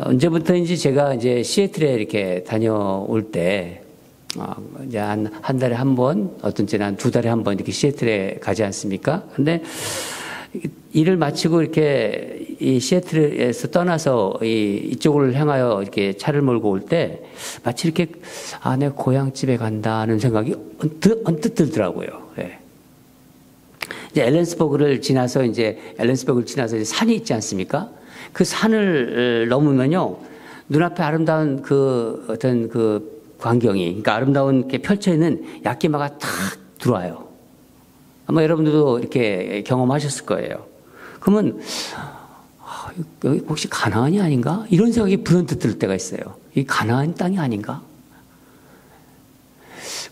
언제부터인지 제가 이제 시애틀에 이렇게 다녀올 때, 이제 한 달에 한 번, 어떤 때는 한 2달에 한 번 이렇게 시애틀에 가지 않습니까? 근데 일을 마치고 이렇게 이 시애틀에서 떠나서 이쪽을 향하여 이렇게 차를 몰고 올 때 마치 이렇게 내 고향집에 간다는 생각이 언뜻 들더라고요. 예. 이제 엘렌스버그를 지나서 이제 산이 있지 않습니까? 그 산을 넘으면요 눈앞에 아름다운 그 어떤 그 광경이, 그러니까 아름다운 게 펼쳐 있는 야끼마가 탁 들어와요. 아마 여러분들도 이렇게 경험하셨을 거예요. 그러면 여기 혹시 가나안이 아닌가? 이런 생각이 불현듯 들 때가 있어요. 이 가나안 땅이 아닌가?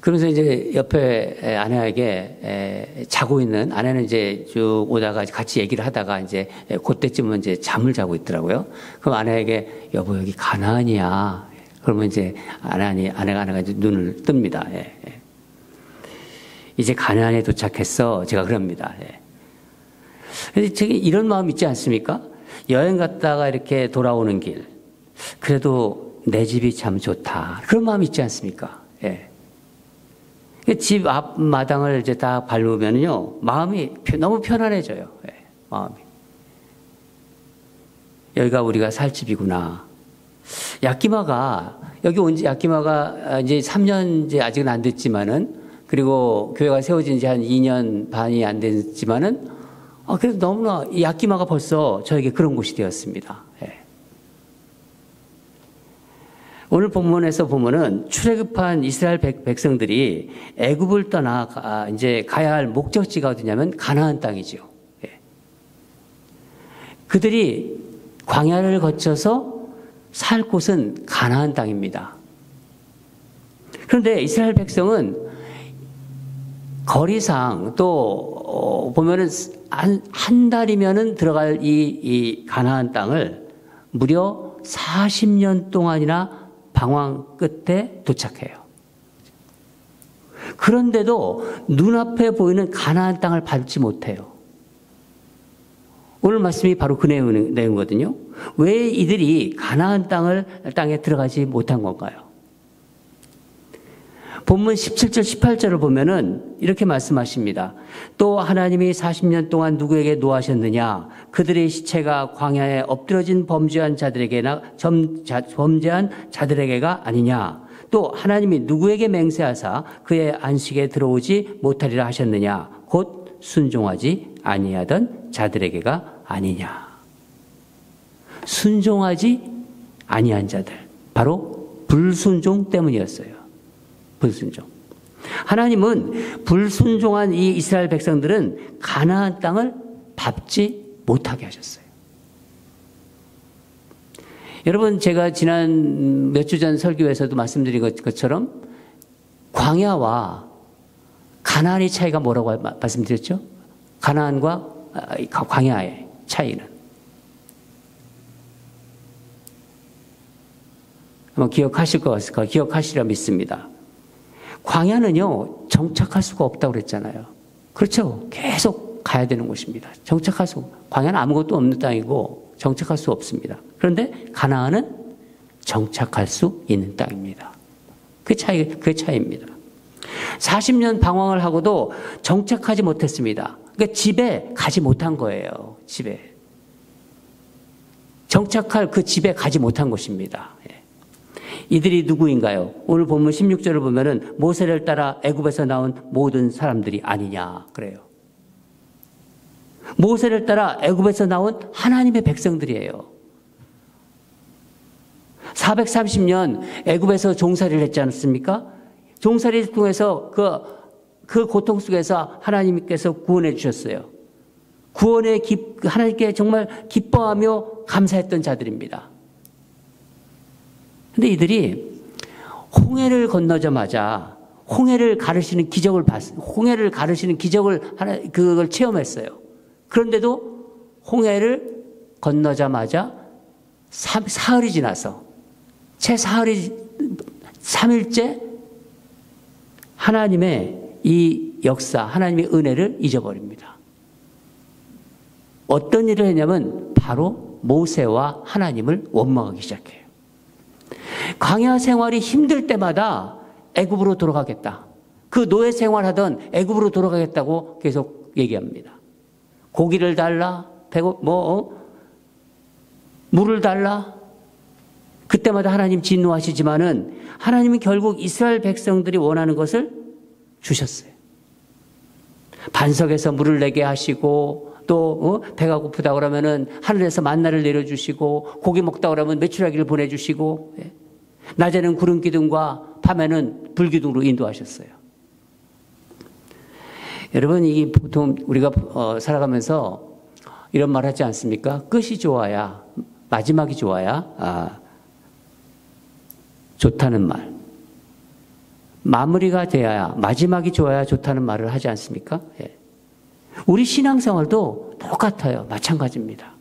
그러면서 이제 옆에 아내에게 자고 있는 아내는 이제 쭉 오다가 같이 얘기를 하다가 이제 그때쯤은 이제 잠을 자고 있더라고요. 그럼 아내에게 여보 여기 가나안이야. 그러면 이제 아내가 이제 눈을 뜹니다. 예. 이제 가나안에 도착했어. 제가 그럽니다. 예. 근데 제가 이런 마음 있지 않습니까? 여행 갔다가 이렇게 돌아오는 길. 그래도 내 집이 참 좋다. 그런 마음 있지 않습니까? 예. 집 앞마당을 이제 딱 밟으면요, 마음이 너무 편안해져요. 예. 마음이. 여기가 우리가 살 집이구나. 여기 온 지 야끼마가 이제 3년 이제 아직은 안 됐지만은, 그리고 교회가 세워진 지 한 2년 반이 안 됐지만은, 그래도 너무나 이 야끼마가 벌써 저에게 그런 곳이 되었습니다. 예. 오늘 본문에서 보면은 출애굽한 이스라엘 백성들이 애굽을 떠나 이제 가야 할 목적지가 어디냐면 가나안 땅이지요. 예. 그들이 광야를 거쳐서 살 곳은 가나안 땅입니다. 그런데 이스라엘 백성은 거리상 또 보면은 한 달이면은 들어갈 이 가나안 땅을 무려 40년 동안이나 방황 끝에 도착해요. 그런데도 눈앞에 보이는 가나안 땅을 밟지 못해요. 오늘 말씀이 바로 그 내용이거든요. 왜 이들이 가나안 땅에 들어가지 못한 건가요? 본문 17절 18절을 보면은 이렇게 말씀하십니다. 또 하나님이 40년 동안 누구에게 노하셨느냐? 그들의 시체가 광야에 엎드러진 범죄한 자들에게가 아니냐? 또 하나님이 누구에게 맹세하사 그의 안식에 들어오지 못하리라 하셨느냐? 곧 순종하지 아니하던 자들에게가 아니냐? 순종하지 아니한 자들, 바로 불순종 때문이었어요. 불순종. 하나님은 불순종한 이 이스라엘 백성들은 가나안 땅을 밟지 못하게 하셨어요. 여러분, 제가 지난 몇 주 전 설교에서도 말씀드린 것처럼 광야와 가나안의 차이가 뭐라고 말씀드렸죠? 가나안과 광야의 차이는 아마 기억하실 것 같습니다. 기억하시리라 믿습니다. 광야는요, 정착할 수가 없다고 그랬잖아요. 그렇죠? 계속 가야 되는 곳입니다. 광야는 아무것도 없는 땅이고 정착할 수 없습니다. 그런데 가나안은 정착할 수 있는 땅입니다. 그 차이입니다. 40년 방황을 하고도 정착하지 못했습니다. 그러니까 집에 가지 못한 거예요. 집에. 정착할 그 집에 가지 못한 것입니다. 이들이 누구인가요? 오늘 본문 16절을 보면은 모세를 따라 애굽에서 나온 모든 사람들이 아니냐 그래요. 모세를 따라 애굽에서 나온 하나님의 백성들이에요. 430년 애굽에서 종살이를 했지 않습니까? 종살이를 통해서 그 고통 속에서 하나님께서 구원해 주셨어요. 하나님께 정말 기뻐하며 감사했던 자들입니다. 근데 이들이 홍해를 건너자마자 홍해를 가르시는 기적을 그걸 체험했어요. 그런데도 홍해를 건너자마자 사흘이 지나서 채 사흘이 3일째 하나님의 이 역사, 하나님의 은혜를 잊어버립니다. 어떤 일을 했냐면 바로 모세와 하나님을 원망하기 시작해요. 광야 생활이 힘들 때마다 애굽으로 돌아가겠다. 그 노예 생활하던 애굽으로 돌아가겠다고 계속 얘기합니다. 고기를 달라, 물을 달라. 그때마다 하나님 진노하시지만은 하나님은 결국 이스라엘 백성들이 원하는 것을 주셨어요. 반석에서 물을 내게 하시고 또 배가 고프다 그러면은 하늘에서 만나를 내려주시고 고기 먹다 그러면 메추라기를 보내주시고 낮에는 구름 기둥과 밤에는 불 기둥으로 인도하셨어요. 여러분, 이게 보통 우리가 살아가면서 이런 말 하지 않습니까? 끝이 좋아야, 마지막이 좋아야 좋다는 말. 마무리가 돼야, 마지막이 좋아야 좋다는 말을 하지 않습니까? 예. 우리 신앙생활도 똑같아요. 마찬가지입니다.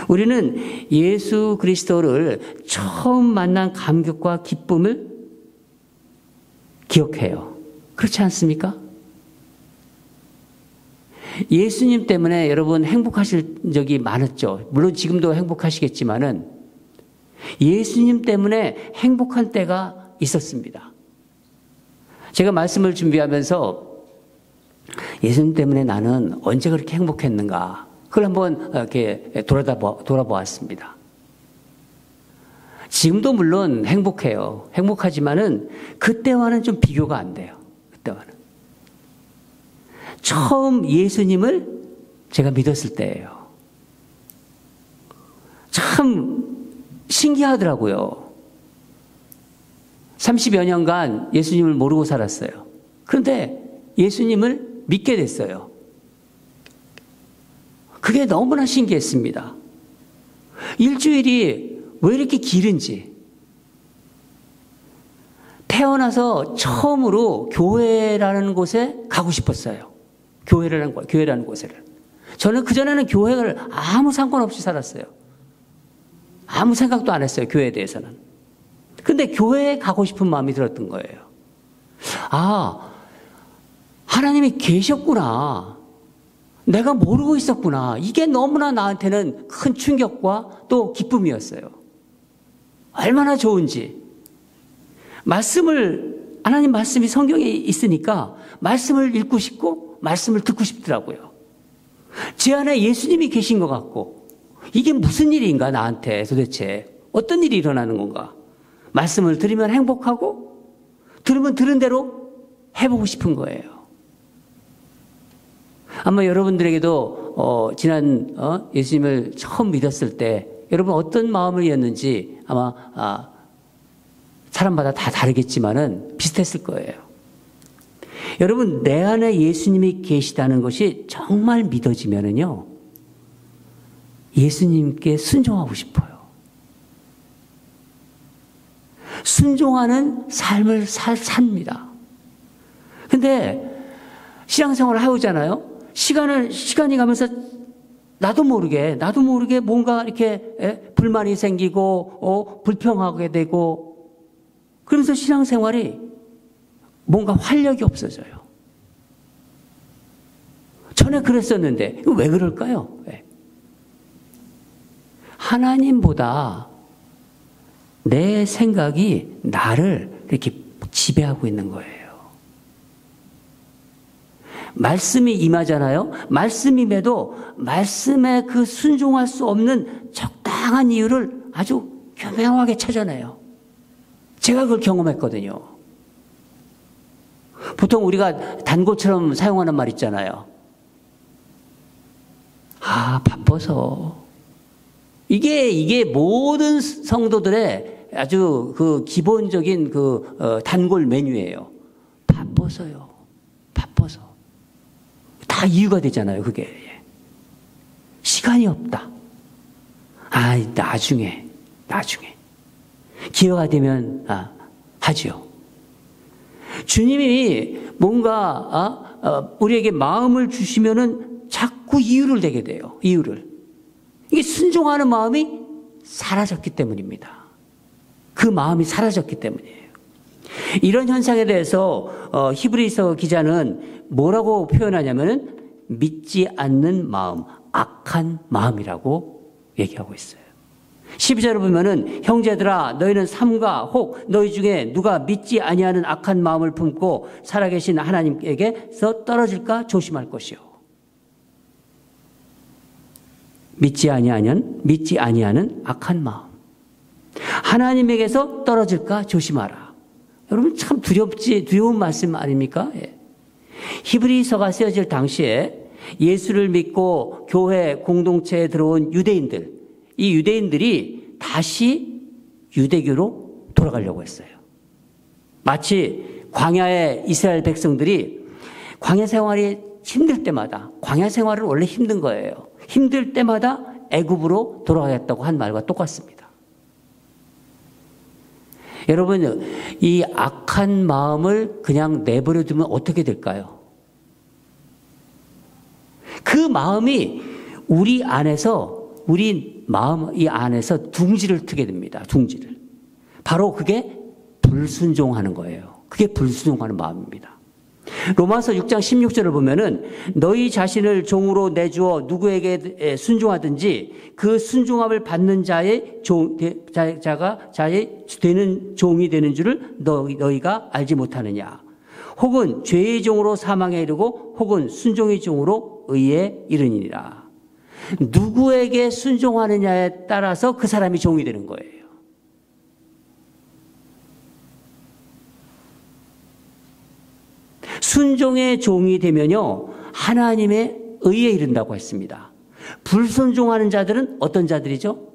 우리는 예수 그리스도를 처음 만난 감격과 기쁨을 기억해요. 그렇지 않습니까? 예수님 때문에 여러분 행복하실 적이 많았죠. 물론 지금도 행복하시겠지만은 예수님 때문에 행복한 때가 있었습니다. 제가 말씀을 준비하면서 예수님 때문에 나는 언제 그렇게 행복했는가, 그걸 한번 이렇게 돌아보았습니다. 지금도 물론 행복해요. 행복하지만은 그때와는 좀 비교가 안 돼요. 그때와는. 처음 예수님을 제가 믿었을 때예요. 참 신기하더라고요. 30여 년간 예수님을 모르고 살았어요. 그런데 예수님을 믿게 됐어요. 그게 너무나 신기했습니다. 일주일이 왜 이렇게 길은지. 태어나서 처음으로 교회라는 곳에 가고 싶었어요. 교회라는 곳에를. 저는 그전에는 교회를 아무 상관없이 살았어요. 아무 생각도 안 했어요. 교회에 대해서는. 근데 교회에 가고 싶은 마음이 들었던 거예요. 아, 하나님이 계셨구나. 내가 모르고 있었구나. 이게 너무나 나한테는 큰 충격과 또 기쁨이었어요. 얼마나 좋은지. 하나님 말씀이 성경에 있으니까 말씀을 읽고 싶고 말씀을 듣고 싶더라고요. 제 안에 예수님이 계신 것 같고, 이게 무슨 일인가 나한테 도대체 어떤 일이 일어나는 건가. 말씀을 들으면 행복하고 들으면 들은 대로 해보고 싶은 거예요. 아마 여러분들에게도 지난 예수님을 처음 믿었을 때 여러분 어떤 마음이었는지 아마 사람마다 다 다르겠지만은 비슷했을 거예요. 여러분, 내 안에 예수님이 계시다는 것이 정말 믿어지면은요, 예수님께 순종하고 싶어요. 순종하는 삶을 삽니다. 근데 신앙생활을 해오잖아요. 시간이 가면서 나도 모르게 뭔가 이렇게 불만이 생기고 불평하게 되고, 그러면서 신앙생활이 뭔가 활력이 없어져요. 전에 그랬었는데 이거 왜 그럴까요? 왜? 하나님보다 내 생각이 나를 이렇게 지배하고 있는 거예요. 말씀이 임하잖아요. 말씀임에도 말씀에 그 순종할 수 없는 적당한 이유를 아주 교묘하게 찾아내요. 제가 그걸 경험했거든요. 보통 우리가 단고처럼 사용하는 말 있잖아요. 아, 바빠서. 이게 모든 성도들의 아주 그 기본적인 단골 메뉴예요. 바빠서요. 바빠서. 다 이유가 되잖아요, 그게. 시간이 없다. 아, 나중에. 기회가 되면, 하지요. 주님이 뭔가, 우리에게 마음을 주시면은 자꾸 이유를 대게 돼요. 이유를. 이게 순종하는 마음이 사라졌기 때문입니다. 그 마음이 사라졌기 때문이에요. 이런 현상에 대해서 히브리서 기자는 뭐라고 표현하냐면은 믿지 않는 마음, 악한 마음이라고 얘기하고 있어요. 12절을 보면은 형제들아 너희는 삼가 혹 너희 중에 누가 믿지 아니하는 악한 마음을 품고 살아계신 하나님께게서 떨어질까 조심할 것이요. 믿지 아니하는 악한 마음. 하나님에게서 떨어질까 조심하라. 여러분 참 두려운 말씀 아닙니까? 예. 히브리서가 쓰여질 당시에 예수를 믿고 교회 공동체에 들어온 유대인들, 이 유대인들이 다시 유대교로 돌아가려고 했어요. 마치 광야의 이스라엘 백성들이 광야 생활이 힘들 때마다, 광야 생활은 원래 힘든 거예요. 힘들 때마다 애굽으로 돌아가겠다고 한 말과 똑같습니다. 여러분, 이 악한 마음을 그냥 내버려 두면 어떻게 될까요? 그 마음이 우리 마음 이 안에서 둥지를 트게 됩니다. 둥지를. 바로 그게 불순종하는 거예요. 그게 불순종하는 마음입니다. 로마서 6장 16절을 보면은 너희 자신을 종으로 내주어 누구에게 순종하든지 그 순종함을 받는 자의 되는 종이 되는 줄을 너희가 알지 못하느냐. 혹은 죄의 종으로 사망에 이르고 혹은 순종의 종으로 의에 이르니라. 누구에게 순종하느냐에 따라서 그 사람이 종이 되는 거예요. 순종의 종이 되면요, 하나님의 의에 이른다고 했습니다. 불순종하는 자들은 어떤 자들이죠?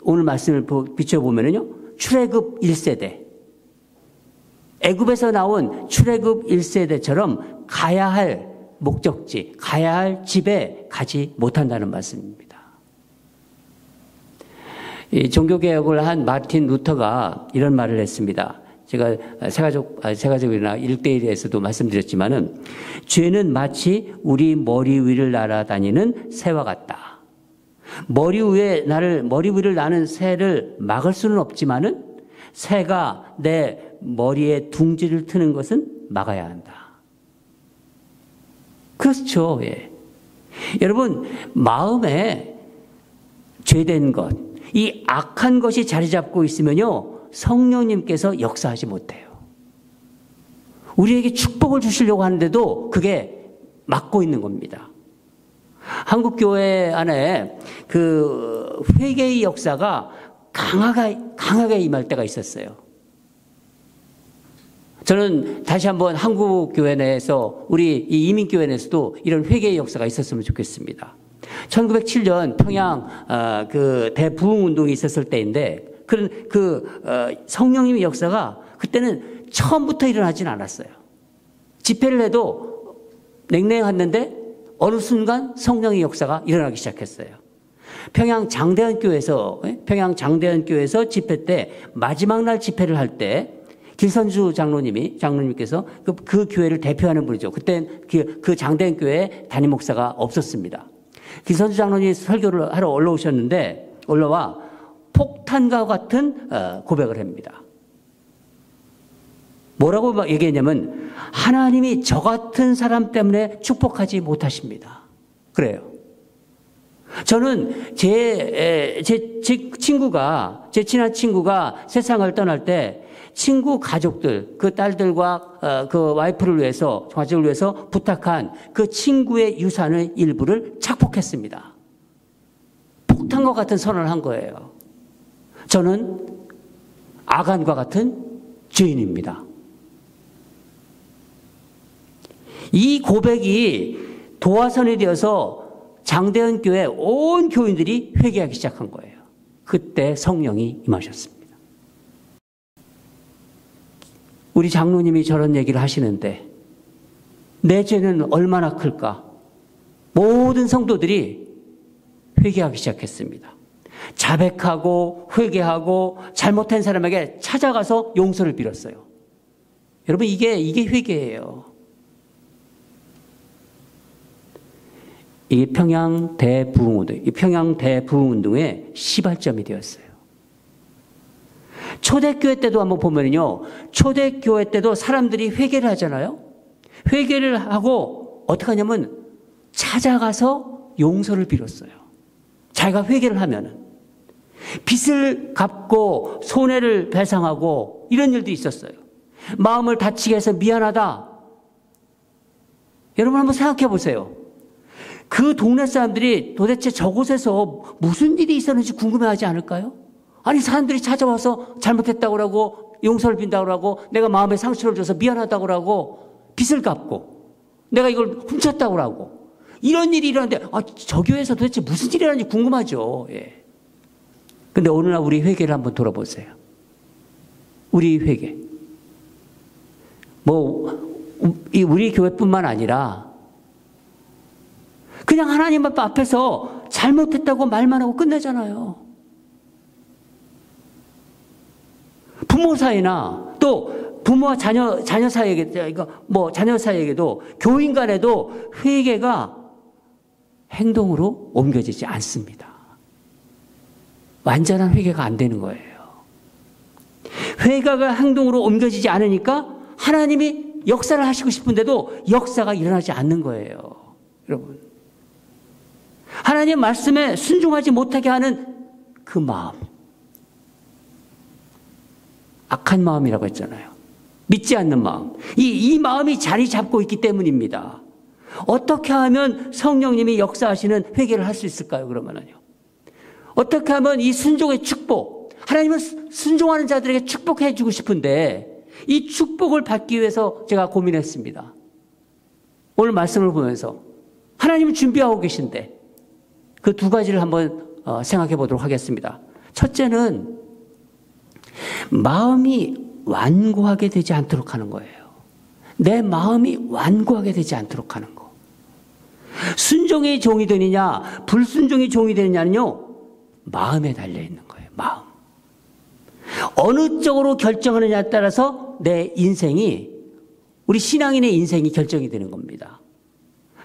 오늘 말씀을 비춰보면요, 출애굽 1세대. 애굽에서 나온 출애굽 1세대처럼 가야 할 목적지, 가야 할 집에 가지 못한다는 말씀입니다. 이 종교개혁을 한 마틴 루터가 이런 말을 했습니다. 제가 세가족이나 1대1에서도 말씀드렸지만은 죄는 마치 우리 머리 위를 날아다니는 새와 같다. 머리 위를 나는 새를 막을 수는 없지만은 새가 내 머리에 둥지를 트는 것은 막아야 한다. 그렇죠. 예. 여러분, 마음에 죄된 것, 이 악한 것이 자리 잡고 있으면요, 성령님께서 역사하지 못해요. 우리에게 축복을 주시려고 하는데도 그게 막고 있는 겁니다. 한국교회 안에 그 회개의 역사가 강하게 임할 때가 있었어요. 저는 다시 한번 한국교회 내에서 우리 이 이민교회 내에서도 이런 회개의 역사가 있었으면 좋겠습니다. 1907년 평양 그 대부흥운동이 있었을 때인데 성령님의 역사가 그때는 처음부터 일어나진 않았어요. 집회를 해도 냉랭했는데 어느 순간 성령의 역사가 일어나기 시작했어요. 평양 장대현교회에서 집회 때 마지막 날 집회를 할 때 길선주 장로님께서 그 교회를 대표하는 분이죠. 그때 그 장대현교회 담임 목사가 없었습니다. 길선주 장로님이 설교를 하러 올라와 폭탄과 같은 고백을 합니다. 뭐라고 얘기했냐면 하나님이 저 같은 사람 때문에 축복하지 못하십니다. 그래요. 저는 제 친한 친구가 세상을 떠날 때 친구 가족들, 그 딸들과 그 와이프를 위해서, 가족을 위해서 부탁한 그 친구의 유산의 일부를 착복했습니다. 폭탄과 같은 선언을 한 거예요. 저는 아간과 같은 죄인입니다. 이 고백이 도화선이 되어서 장대현 교회 온 교인들이 회개하기 시작한 거예요. 그때 성령이 임하셨습니다. 우리 장로님이 저런 얘기를 하시는데 내 죄는 얼마나 클까? 모든 성도들이 회개하기 시작했습니다. 자백하고 회개하고 잘못한 사람에게 찾아가서 용서를 빌었어요. 여러분, 이게 회개예요. 이게 평양 대부흥운동의 시발점이 되었어요. 초대교회 때도 한번 보면요, 초대교회 때도 사람들이 회개를 하잖아요. 회개를 하고 어떻게 하냐면 찾아가서 용서를 빌었어요. 자기가 회개를 하면은. 빚을 갚고 손해를 배상하고 이런 일도 있었어요. 마음을 다치게 해서 미안하다. 여러분 한번 생각해 보세요. 그 동네 사람들이 도대체 저곳에서 무슨 일이 있었는지 궁금해하지 않을까요? 아니 사람들이 찾아와서 잘못했다고 하고 용서를 빈다고 하고 내가 마음에 상처를 줘서 미안하다고 하고 빚을 갚고 내가 이걸 훔쳤다고 하고 이런 일이 일어나는데 저 교회에서 도대체 무슨 일이 일어나는지 궁금하죠. 예. 근데 어느 날 우리 회개를 한번 돌아보세요. 우리 회개. 우리 교회뿐만 아니라 그냥 하나님 앞에서 잘못했다고 말만 하고 끝내잖아요. 부모 사이나 또 부모와 자녀 사이에게도 교인 간에도 회개가 행동으로 옮겨지지 않습니다. 완전한 회개가 안 되는 거예요. 회개가 행동으로 옮겨지지 않으니까 하나님이 역사를 하시고 싶은데도 역사가 일어나지 않는 거예요. 여러분. 하나님 말씀에 순종하지 못하게 하는 그 마음. 악한 마음이라고 했잖아요. 믿지 않는 마음. 이 마음이 자리 잡고 있기 때문입니다. 어떻게 하면 성령님이 역사하시는 회개를 할 수 있을까요? 그러면은요. 어떻게 하면 이 순종의 축복, 하나님은 순종하는 자들에게 축복해 주고 싶은데 이 축복을 받기 위해서 제가 고민했습니다. 오늘 말씀을 보면서 하나님은 준비하고 계신데 그 두 가지를 한번 생각해 보도록 하겠습니다. 첫째는 마음이 완고하게 되지 않도록 하는 거예요. 내 마음이 완고하게 되지 않도록 하는 거. 순종의 종이 되느냐 불순종의 종이 되느냐는요. 마음에 달려있는 거예요. 마음. 어느 쪽으로 결정하느냐에 따라서 내 인생이 우리 신앙인의 인생이 결정이 되는 겁니다.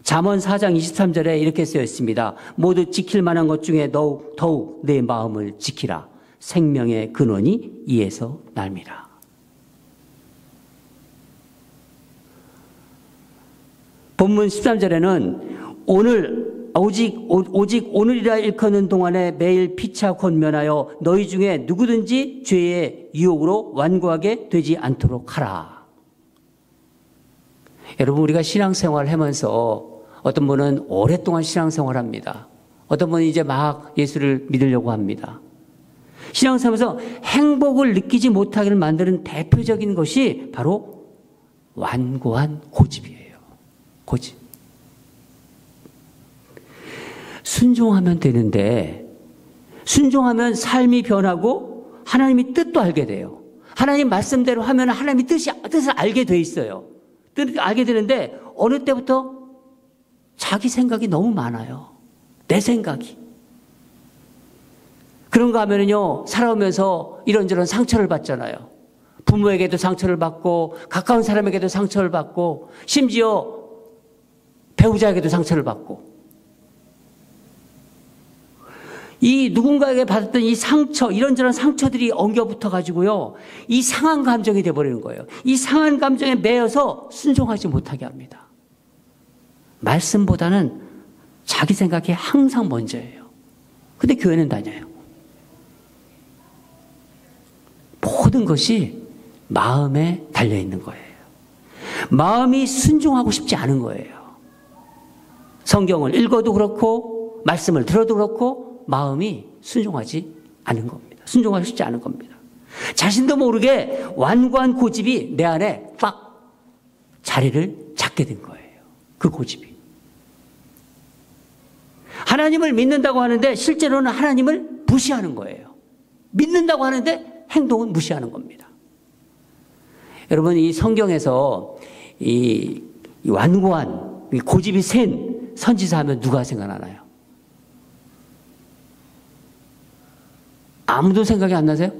잠언 4장 23절에 이렇게 쓰여 있습니다. 모두 지킬 만한 것 중에 더욱 내 마음을 지키라. 생명의 근원이 이에서 납니다. 본문 13절에는 오직 오늘이라 일컫는 동안에 매일 피차 권면하여 너희 중에 누구든지 죄의 유혹으로 완고하게 되지 않도록 하라. 여러분 우리가 신앙생활을 하면서 어떤 분은 오랫동안 신앙생활을 합니다. 어떤 분은 이제 막 예수를 믿으려고 합니다. 신앙생활에서 행복을 느끼지 못하기를 만드는 대표적인 것이 바로 완고한 고집이에요. 고집. 순종하면 되는데 순종하면 삶이 변하고 하나님의 뜻도 알게 돼요. 하나님 말씀대로 하면 하나님의 뜻을 알게 돼 있어요. 뜻을 알게 되는데 어느 때부터 자기 생각이 너무 많아요. 내 생각이. 그런가 하면은요, 살아오면서 이런저런 상처를 받잖아요. 부모에게도 상처를 받고, 가까운 사람에게도 상처를 받고, 심지어 배우자에게도 상처를 받고. 이 누군가에게 받았던 이 상처, 이런저런 상처들이 엉겨붙어 가지고요, 이 상한 감정이 돼버리는 거예요. 이 상한 감정에 매여서 순종하지 못하게 합니다. 말씀보다는 자기 생각이 항상 먼저예요. 근데 교회는 다녀요. 모든 것이 마음에 달려있는 거예요. 마음이 순종하고 싶지 않은 거예요. 성경을 읽어도 그렇고 말씀을 들어도 그렇고 마음이 순종하지 않은 겁니다. 순종하고 싶지 않은 겁니다. 자신도 모르게 완고한 고집이 내 안에 빡 자리를 잡게 된 거예요. 그 고집이. 하나님을 믿는다고 하는데 실제로는 하나님을 무시하는 거예요. 믿는다고 하는데 행동은 무시하는 겁니다. 여러분, 이 성경에서 이 완고한 이 고집이 센 선지자 하면 누가 생각나나요? 아무도 생각이 안 나세요?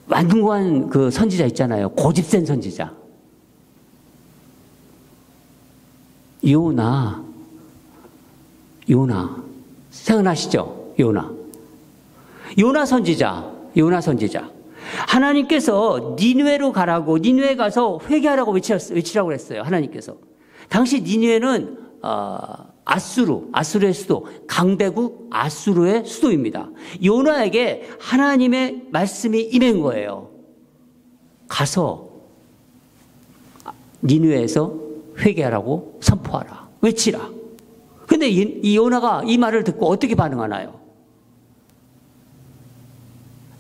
완고한 그 선지자 있잖아요. 고집 센 선지자. 요나 생각나시죠? 요나 선지자. 하나님께서 니느웨로 가라고, 니느웨 가서 회개하라고 외치라고 했어요. 하나님께서. 당시 니느웨는 아수르의 수도, 강대국 아수르의 수도입니다. 요나에게 하나님의 말씀이 임한 거예요. 가서 니느웨에서 회개하라고 선포하라. 외치라. 근데 이 요나가 이 말을 듣고 어떻게 반응하나요?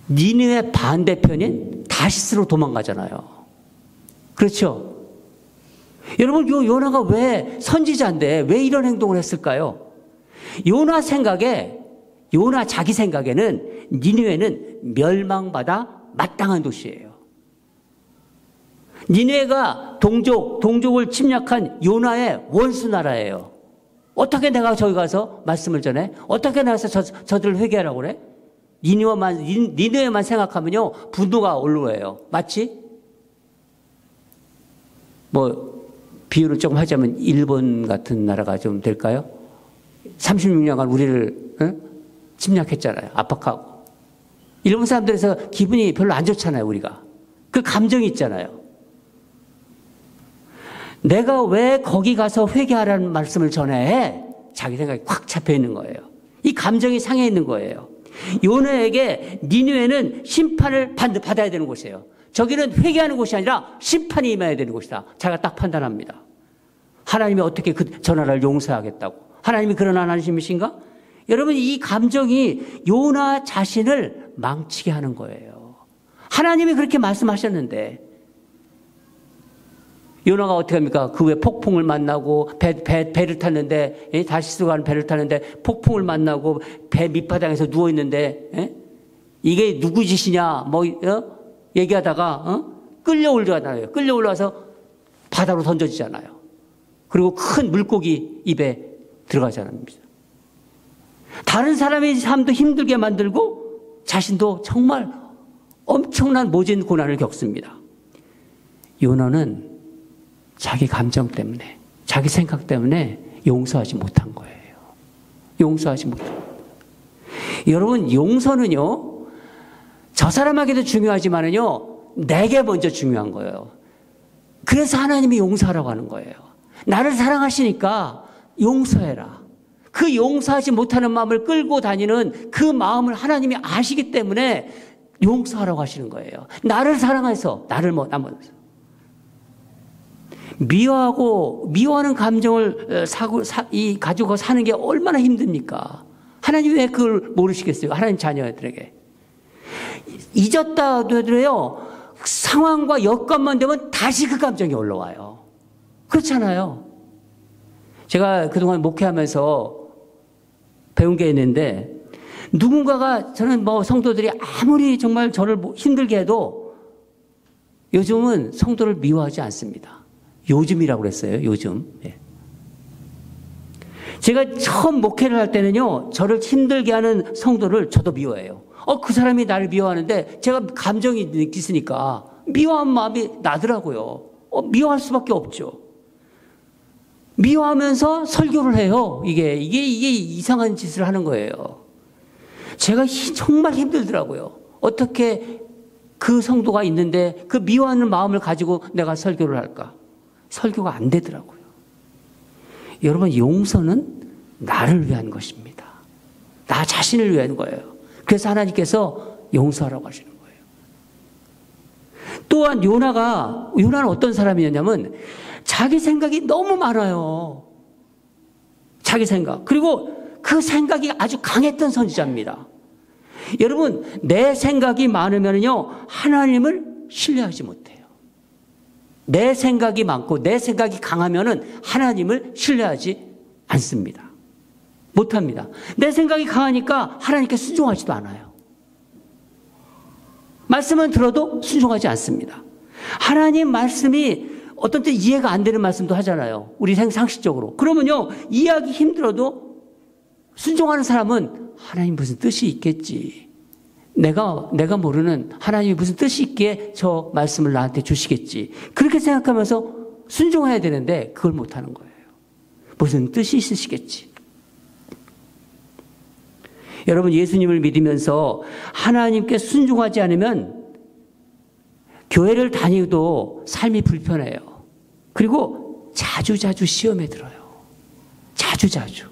니느웨 반대편인 다시스로 도망가잖아요. 그렇죠? 여러분, 요나가 왜 선지자인데 왜 이런 행동을 했을까요? 요나 자기 생각에는 니느웨는 멸망받아 마땅한 도시예요. 니느웨가 동족을 침략한 요나의 원수 나라예요. 어떻게 내가 저기 가서 말씀을 전해? 어떻게 나가서 저들을 회개하라고 그래? 니느웨만 생각하면요, 분노가 올라와요. 마치 비유를 조금 하자면 일본 같은 나라가 좀 될까요? 36년간 우리를 침략했잖아요. 압박하고. 일본 사람들에서 기분이 별로 안 좋잖아요, 우리가. 그 감정이 있잖아요. 내가 왜 거기 가서 회개하라는 말씀을 전해? 자기 생각이 꽉 잡혀 있는 거예요. 이 감정이 상해 있는 거예요. 요나에게 니느웨는 심판을 받아야 되는 곳이에요. 저기는 회개하는 곳이 아니라 심판이 임해야 되는 곳이다. 자기가 딱 판단합니다. 하나님이 어떻게 저 나라를 용서하겠다고. 하나님이 그런 하나님이신가? 여러분, 이 감정이 요나 자신을 망치게 하는 거예요. 하나님이 그렇게 말씀하셨는데 요나가 어떻게 합니까? 그 후에 폭풍을 만나고 배를 탔는데, 다시스 가는 배를 탔는데 폭풍을 만나고 배 밑바닥에서 누워있는데, 이게 누구 짓이냐 얘기하다가 끌려올라잖아요. 끌려올라서 바다로 던져지잖아요. 그리고 큰 물고기 입에 들어가잖아요. 다른 사람의 삶도 힘들게 만들고 자신도 정말 엄청난 모진 고난을 겪습니다. 요나는 자기 감정 때문에, 자기 생각 때문에 용서하지 못한 거예요. 용서하지 못한 거예요. 여러분, 용서는요, 저 사람에게도 중요하지만은요, 내게 먼저 중요한 거예요. 그래서 하나님이 용서하라고 하는 거예요. 나를 사랑하시니까 용서해라. 그 용서하지 못하는 마음을 끌고 다니는 그 마음을 하나님이 아시기 때문에 용서하라고 하시는 거예요. 나를 사랑해서, 나머지. 미워하는 감정을 가지고 사는 게 얼마나 힘듭니까? 하나님 왜 그걸 모르시겠어요? 하나님 자녀들에게. 잊었다 하더라도요, 상황과 여건만 되면 다시 그 감정이 올라와요. 그렇잖아요. 제가 그동안 목회하면서 배운 게 있는데, 누군가가, 저는 성도들이 아무리 정말 저를 힘들게 해도 요즘은 성도를 미워하지 않습니다. 요즘이라고 그랬어요. 요즘. 네. 제가 처음 목회를 할 때는요, 저를 힘들게 하는 성도를 저도 미워해요. 그 사람이 나를 미워하는데 제가 감정이 있으니까 미워한 마음이 나더라고요. 미워할 수밖에 없죠. 미워하면서 설교를 해요. 이게 이상한 짓을 하는 거예요. 제가 정말 힘들더라고요. 어떻게 그 성도가 있는데 그 미워하는 마음을 가지고 내가 설교를 할까? 설교가 안 되더라고요. 여러분, 용서는 나를 위한 것입니다. 나 자신을 위한 거예요. 그래서 하나님께서 용서하라고 하시는 거예요. 또한 요나는 어떤 사람이었냐면 자기 생각이 너무 많아요. 자기 생각. 그리고 그 생각이 아주 강했던 선지자입니다. 여러분, 내 생각이 많으면요, 하나님을 신뢰하지 못해요. 내 생각이 많고 내 생각이 강하면은 하나님을 신뢰하지 않습니다. 못합니다. 내 생각이 강하니까 하나님께 순종하지도 않아요. 말씀은 들어도 순종하지 않습니다. 하나님 말씀이 어떤 때 이해가 안 되는 말씀도 하잖아요. 우리 상식적으로. 그러면요, 이해하기 힘들어도 순종하는 사람은 하나님 무슨 뜻이 있겠지. 내가 모르는 하나님이 무슨 뜻이 있기에 저 말씀을 나한테 주시겠지. 그렇게 생각하면서 순종해야 되는데 그걸 못하는 거예요. 무슨 뜻이 있으시겠지. 여러분, 예수님을 믿으면서 하나님께 순종하지 않으면 교회를 다니도 삶이 불편해요. 그리고 자주 시험에 들어요. 아주 자주.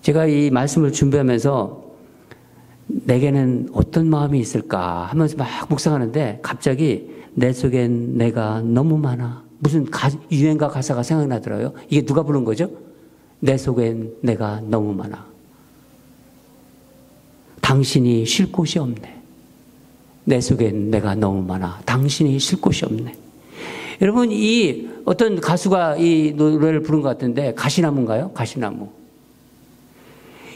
제가 이 말씀을 준비하면서 내게는 어떤 마음이 있을까 하면서 막 묵상하는데 갑자기 내 속엔 내가 너무 많아. 무슨 유행가 가사가 생각나더라고요. 이게 누가 부른 거죠? 내 속엔 내가 너무 많아. 당신이 쉴 곳이 없네. 내 속엔 내가 너무 많아. 당신이 쉴 곳이 없네. 여러분, 이 어떤 가수가 이 노래를 부른 것 같은데 가시나무인가요? 가시나무.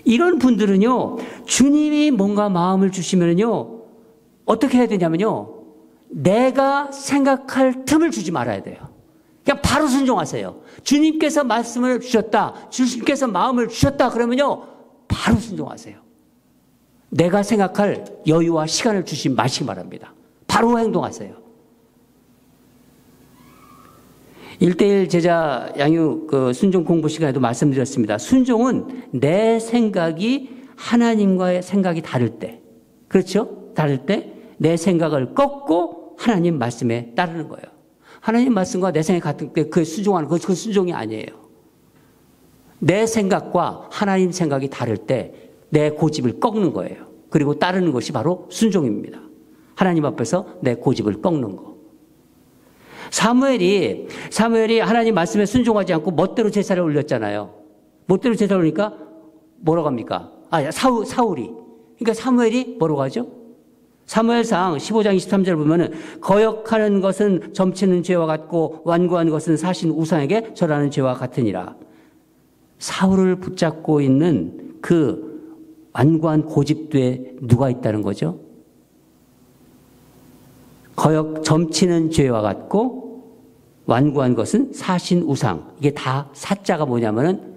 이런 분들은요, 주님이 뭔가 마음을 주시면요, 어떻게 해야 되냐면요, 내가 생각할 틈을 주지 말아야 돼요. 그냥 바로 순종하세요. 주님께서 말씀을 주셨다, 주님께서 마음을 주셨다 그러면요, 바로 순종하세요. 내가 생각할 여유와 시간을 주지 마시기 바랍니다. 바로 행동하세요. 1:1 제자 양육 순종 공부 시간에도 말씀드렸습니다. 순종은 내 생각이 하나님과의 생각이 다를 때, 그렇죠? 다를 때 내 생각을 꺾고 하나님 말씀에 따르는 거예요. 하나님 말씀과 내 생각이 같을 때 그 순종하는 그 순종이 아니에요. 내 생각과 하나님 생각이 다를 때 내 고집을 꺾는 거예요. 그리고 따르는 것이 바로 순종입니다. 하나님 앞에서 내 고집을 꺾는 거. 사무엘이 하나님 말씀에 순종하지 않고 멋대로 제사를 올렸잖아요. 멋대로 제사를 올리니까 뭐라고 합니까? 사울이. 그러니까 사무엘이 뭐라고 하죠? 사무엘상 15장 23절 보면은 거역하는 것은 점치는 죄와 같고 완고한 것은 사신 우상에게 절하는 죄와 같으니라. 사울을 붙잡고 있는 그 완고한 고집도에 누가 있다는 거죠? 점치는 죄와 같고 완고한 것은 사신 우상. 이게 다 사자가 뭐냐면은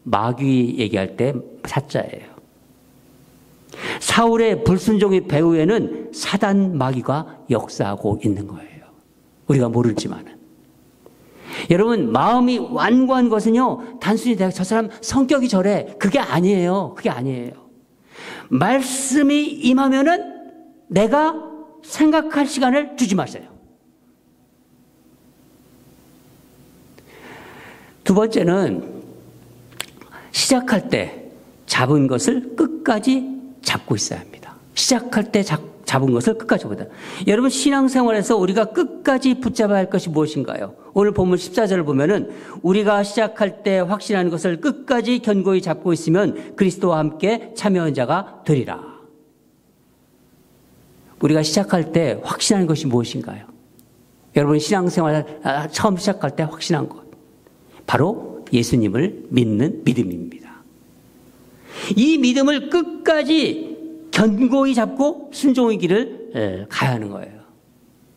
마귀 얘기할 때 사자예요. 사울의 불순종의 배후에는 사단 마귀가 역사하고 있는 거예요. 우리가 모르지만은. 여러분, 마음이 완고한 것은요, 단순히 내가 저 사람 성격이 저래. 그게 아니에요. 그게 아니에요. 말씀이 임하면은 내가 생각할 시간을 주지 마세요. 두 번째는 시작할 때 잡은 것을 끝까지 잡고 있어야 합니다. 시작할 때 잡은 것을 끝까지 잡다. 여러분, 신앙생활에서 우리가 끝까지 붙잡아야 할 것이 무엇인가요? 오늘 본문 14절을 보면은 우리가 시작할 때 확신하는 것을 끝까지 견고히 잡고 있으면 그리스도와 함께 참여한 자가 되리라. 우리가 시작할 때 확신하는 것이 무엇인가요? 여러분, 신앙생활 처음 시작할 때 확신한 것. 바로 예수님을 믿는 믿음입니다. 이 믿음을 끝까지 견고히 잡고 순종의 길을 가야 하는 거예요.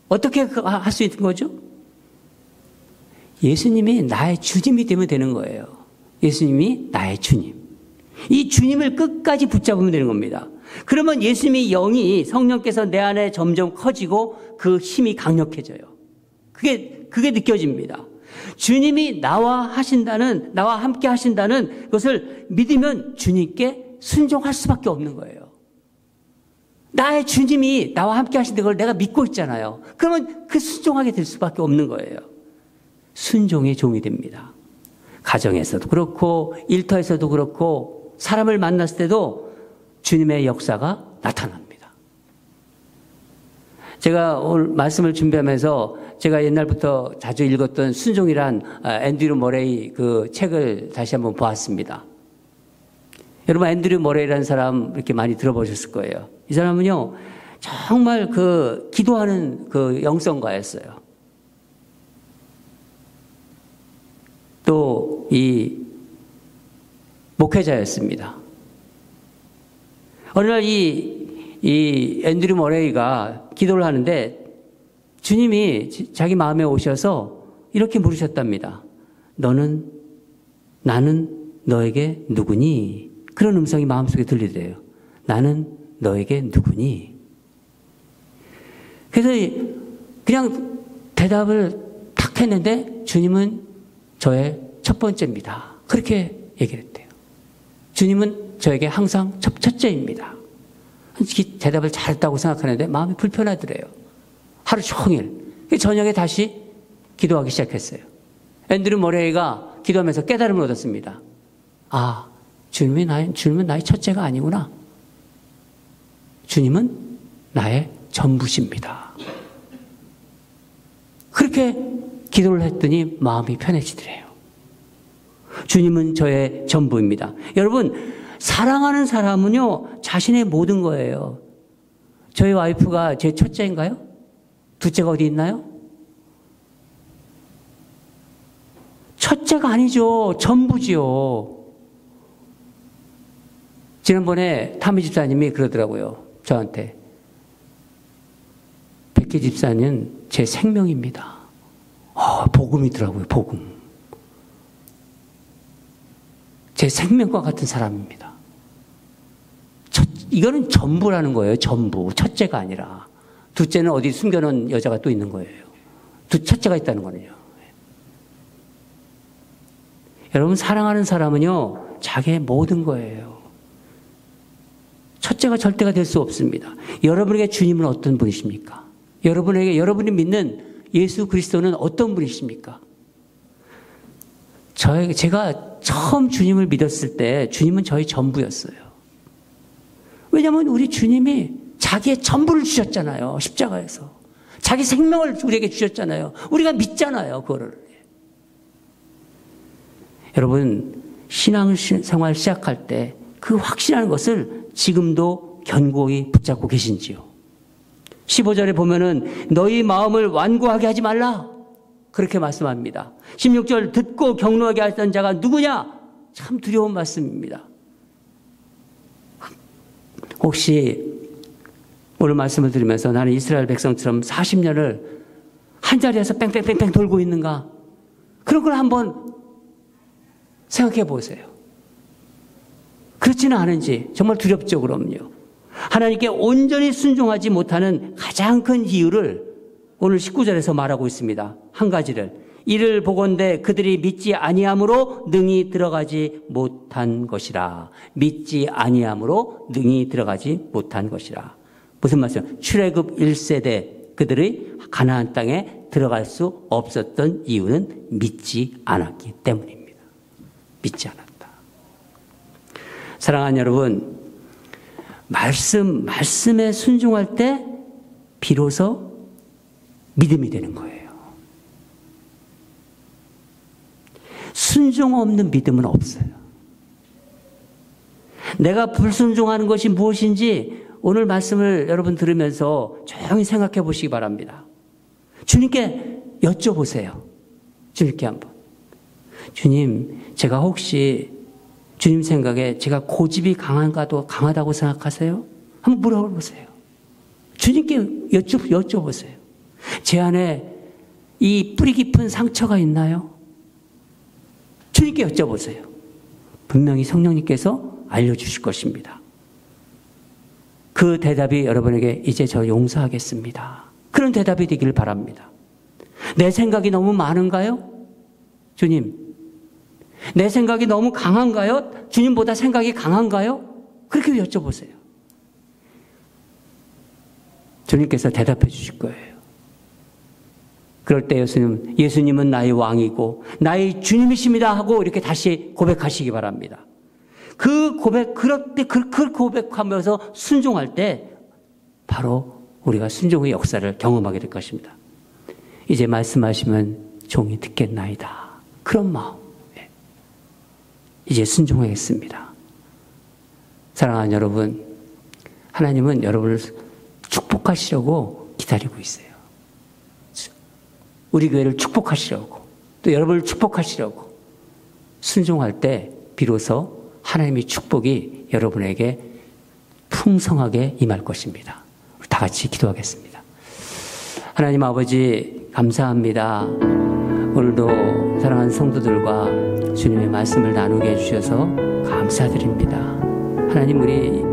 어떻게 할 수 있는 거죠? 예수님이 나의 주님이 되면 되는 거예요. 예수님이 나의 주님. 이 주님을 끝까지 붙잡으면 되는 겁니다. 그러면 예수님의 영이 성령께서 내 안에 점점 커지고 그 힘이 강력해져요. 그게 느껴집니다. 주님이 나와 함께 하신다는 것을 믿으면 주님께 순종할 수밖에 없는 거예요. 나의 주님이 나와 함께 하신다는 걸 내가 믿고 있잖아요. 그러면 그 순종하게 될 수밖에 없는 거예요. 순종의 종이 됩니다. 가정에서도 그렇고 일터에서도 그렇고 사람을 만났을 때도 주님의 역사가 나타납니다. 제가 오늘 말씀을 준비하면서 제가 옛날부터 자주 읽었던 순종이란 앤드류 머레이 그 책을 다시 한번 보았습니다. 여러분, 앤드류 머레이라는 사람 이렇게 많이 들어보셨을 거예요. 이 사람은요, 정말 기도하는 영성가였어요. 또 이 목회자였습니다. 어느 날 이 앤드류 머레이가 기도를 하는데 주님이 자기 마음에 오셔서 이렇게 물으셨답니다. 나는 너에게 누구니? 그런 음성이 마음속에 들리더래요. 나는 너에게 누구니? 그래서 그냥 대답을 탁 했는데 주님은 저의 첫 번째입니다. 그렇게 얘기를 했대요. 주님은 저에게 항상 첫째입니다. 대답을 잘했다고 생각하는데 마음이 불편하더래요. 하루 종일. 저녁에 다시 기도하기 시작했어요. 앤드류 머레이가 기도하면서 깨달음을 얻었습니다. 아, 주님은 나의 첫째가 아니구나. 주님은 나의 전부십니다. 그렇게 기도를 했더니 마음이 편해지더래요. 주님은 저의 전부입니다. 여러분, 사랑하는 사람은요, 자신의 모든 거예요. 저희 와이프가 제 첫째인가요? 둘째가 어디 있나요? 첫째가 아니죠. 전부지요. 지난번에 타미 집사님이 그러더라고요. 저한테. 백희 집사는 제 생명입니다. 복음이더라고요. 복음. 제 생명과 같은 사람입니다. 이거는 전부라는 거예요. 전부. 첫째가 아니라. 둘째는 어디 숨겨놓은 여자가 또 있는 거예요. 첫째가 있다는 거는요. 여러분, 사랑하는 사람은요, 자기의 모든 거예요. 첫째가 절대가 될 수 없습니다. 여러분에게 주님은 어떤 분이십니까? 여러분이 믿는 예수 그리스도는 어떤 분이십니까? 제가 처음 주님을 믿었을 때 주님은 저희 전부였어요. 왜냐하면 우리 주님이 자기의 전부를 주셨잖아요. 십자가에서. 자기 생명을 우리에게 주셨잖아요. 우리가 믿잖아요. 그거를. 여러분, 신앙생활 시작할 때 그 확신하는 것을 지금도 견고히 붙잡고 계신지요? 15절에 보면은 너희 마음을 완고하게 하지 말라. 그렇게 말씀합니다. 16절 듣고 격노하게 하던 자가 누구냐? 참 두려운 말씀입니다. 혹시 오늘 말씀을 들으면서 나는 이스라엘 백성처럼 40년을 한 자리에서 뺑뺑뺑뺑 돌고 있는가? 그런 걸 한번 생각해 보세요. 그렇지는 않은지 정말 두렵죠. 그럼요. 하나님께 온전히 순종하지 못하는 가장 큰 이유를 오늘 19절에서 말하고 있습니다. 한 가지를. 이를 보건대 그들이 믿지 아니함으로 능히 들어가지 못한 것이라. 믿지 아니함으로 능히 들어가지 못한 것이라. 무슨 말씀? 출애굽 1세대 그들의 가나안 땅에 들어갈 수 없었던 이유는 믿지 않았기 때문입니다. 믿지 않았다. 사랑하는 여러분, 말씀에 순종할 때 비로소 믿음이 되는 거예요. 순종 없는 믿음은 없어요. 내가 불순종하는 것이 무엇인지 오늘 말씀을 여러분 들으면서 조용히 생각해 보시기 바랍니다. 주님께 여쭤보세요. 주님께 한번. 주님, 제가 혹시 주님 생각에 제가 고집이 강하다고 생각하세요? 한번 물어보세요. 주님께 여쭤보세요. 제 안에 이 뿌리 깊은 상처가 있나요? 주님께 여쭤보세요. 분명히 성령님께서 알려주실 것입니다. 그 대답이 여러분에게 이제 저 용서하겠습니다. 그런 대답이 되기를 바랍니다. 내 생각이 너무 많은가요? 주님, 내 생각이 너무 강한가요? 주님보다 생각이 강한가요? 그렇게 여쭤보세요. 주님께서 대답해 주실 거예요. 그럴 때 예수님은 나의 왕이고 나의 주님이십니다 하고 이렇게 다시 고백하시기 바랍니다. 그럴 때 그 고백하면서 순종할 때 바로 우리가 순종의 역사를 경험하게 될 것입니다. 이제 말씀하시면 종이 듣겠나이다. 그런 마음. 이제 순종하겠습니다. 사랑하는 여러분, 하나님은 여러분을 축복하시려고 기다리고 있어요. 우리 교회를 축복하시려고, 또 여러분을 축복하시려고 순종할 때 비로소 하나님의 축복이 여러분에게 풍성하게 임할 것입니다. 우리 다 같이 기도하겠습니다. 하나님 아버지, 감사합니다. 오늘도 사랑하는 성도들과 주님의 말씀을 나누게 해주셔서 감사드립니다. 하나님, 우리